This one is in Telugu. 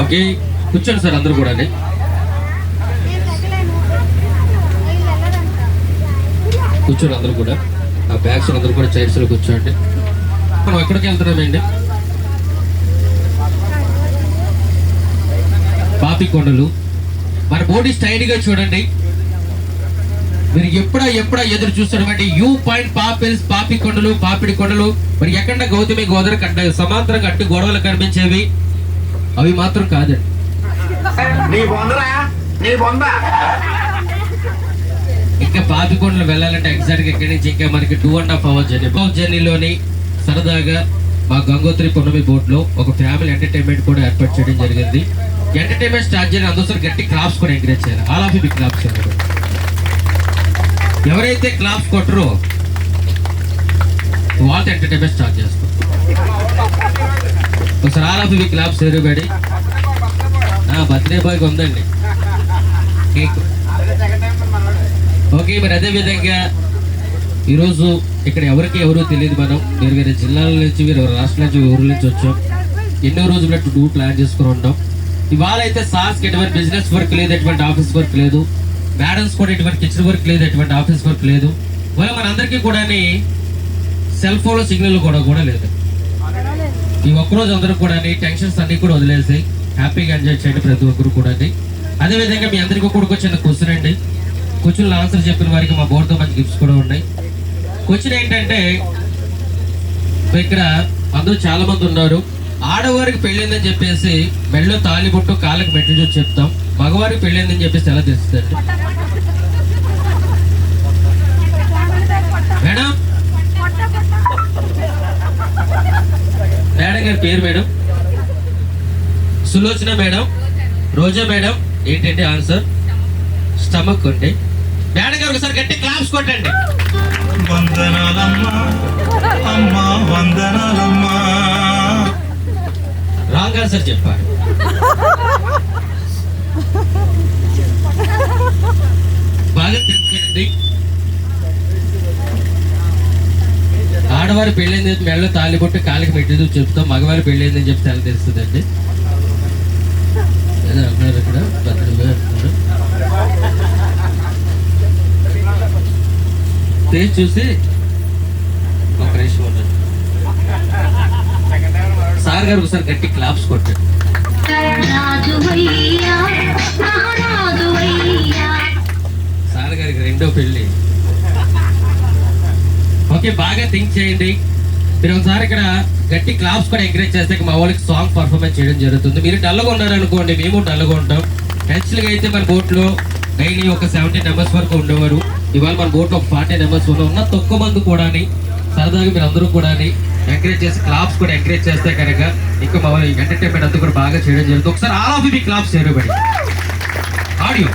ఓకే, కూర్చోండి సార్ అందరూ కూడా. కూర్చోండి అందరూ కూడా. ఆ బ్యాగ్స్ అందరూ కూడా చైర్స్లో కూర్చోండి. మనం ఎక్కడికి వెళ్తున్నామండి? పాపికొండలు. మన బోర్డు స్టైల్గా చూడండి. మీరు ఎప్పుడా ఎదురు చూస్తున్నటువంటి యూ పాయింట్ పాపిల్స్, పాపికొండలు, పాపిడి కొండలు. మరి ఎక్కడ గౌతమి గోదావరి కంట సమాంతరంగా అట్టి గొడవలు కనిపించేవి అవి మాత్రం కాదండి. ఇంకా పాపికొండలు వెళ్ళాలంటే ఎగ్జాక్ట్గా ఇక్కడి నుంచి ఇంకా మనకి 2.5 hours జర్నీలోని సరదాగా మా గంగోత్రి పున్నమి బోట్లో ఒక ఫ్యామిలీ ఎంటర్టైన్మెంట్ కూడా ఏర్పాటు చేయడం జరిగింది. ఎంటర్టైన్మెంట్ స్టార్ట్ చేయడం అందుకోసం గట్టి క్లాప్స్ కూడా ఎంకరేజ్ చేయాలి. ఆల్ ఆఫ్ యూ క్లాప్స్ చేయాలి. ఎవరైతే క్లాప్స్ కొట్టరో వాళ్ళతో ఎంటర్టైన్మెంట్ స్టార్ట్ చేస్తాం. ఒకసారి all of you claps everybody. Birthday బాయ్కి ఉందండి కేక్. ఓకే, మరి అదేవిధంగా ఈరోజు ఇక్కడ ఎవరు తెలియదు. మనం వేరు వేరే జిల్లాల నుంచి, వేరే రాష్ట్రాల నుంచి, ఊర్ల నుంచి వచ్చాం. ఎన్నో రోజులు టూర్ ప్లాన్ చేసుకుని ఉంటాం. ఇవాళ అయితే సార్స్కి ఎటువంటి బిజినెస్ వర్క్ లేదు, ఎటువంటి ఆఫీస్ వర్క్ లేదు. మేడమ్స్ కూడా ఎటువంటి కిచెన్ వర్క్ లేదు, ఎటువంటి ఆఫీస్ వర్క్ లేదు. ఇవాళ మనందరికీ కూడా సెల్ ఫోన్లో సిగ్నల్ కూడా లేదు. ఈ ఒక్కరోజు అందరూ కూడా టెన్షన్స్ అన్ని కూడా వదిలేసి హ్యాపీగా ఎంజాయ్ చేయండి ప్రతి ఒక్కరు కూడా. అదేవిధంగా మీ అందరికీ కూడా చిన్న క్వశ్చన్ అండి. క్వశ్చన్లో ఆన్సర్ చెప్పిన వారికి మా బోర్డుతో మంచి గిఫ్ట్స్ కూడా ఉన్నాయి. క్వశ్చన్ ఏంటంటే, ఇక్కడ అందరూ చాలా మంది ఉన్నారు. ఆడవారికి పెళ్ళిందని చెప్పేసి మెళ్ళో తాళిబొట్టు, కాళ్ళకి మెట్లు చూసి చెప్తాం. మగవారికి పెళ్ళిందని చెప్పేసి ఎలా తెలుస్తుంది మేడం? మేడం గారి పేరు మేడం? సులోచన మేడం, రోజా మేడం. ఏంటంటే ఆన్సర్ స్టమక్ అండి. మేడం గారు ఒకసారి గట్టి క్లాప్స్ కొట్టండి. రాంగ్ ఆన్సర్ చెప్పారు. బాగా తెలుసుకోండి. ఆడవారి పెళ్ళైంది మెడలో తాళి కొట్టి కాలికి మెట్టి చెప్తాం. మగవారి పెళ్ళైందని చెప్తే ఎలా తెలుస్తుందండి? అన్నారు ఇక్కడ తేజ్ చూసి ఒక నిమిషం ఉన్నారు. సార్ గారు ఒకసారి గట్టి క్లాప్స్ కొట్టారు. సార్ గారికి రెండో పెళ్ళి. ఓకే, బాగా థింక్ చేయండి. మీరు ఒకసారి ఇక్కడ గట్టి క్లాప్స్ కూడా ఎంకరేజ్ చేస్తే మా వాళ్ళకి సాంగ్ పర్ఫార్మెన్స్ చేయడం జరుగుతుంది. మీరు డల్గా ఉన్నారనుకోండి, మేము డల్గా ఉంటాం. యాక్చువల్గా అయితే మన బోట్లో డైలీ ఒక 70 members వరకు ఉండేవారు. ఇవాళ మన బోట్లో ఒక 40 members ఉన్న తక్కువ మంది కూడా సరదాగా మీరు అందరూ కూడా ఎంకరేజ్ చేసి క్లాప్స్ కూడా ఎంకరేజ్ చేస్తే కనుక ఇంకా మా వాళ్ళు ఎంటర్టైన్మెంట్ అంతా కూడా బాగా చేయడం జరుగుతుంది. ఒకసారి ఆల్ ఆఫ్ యూ క్లాప్స్ చేయబడి ఆడియో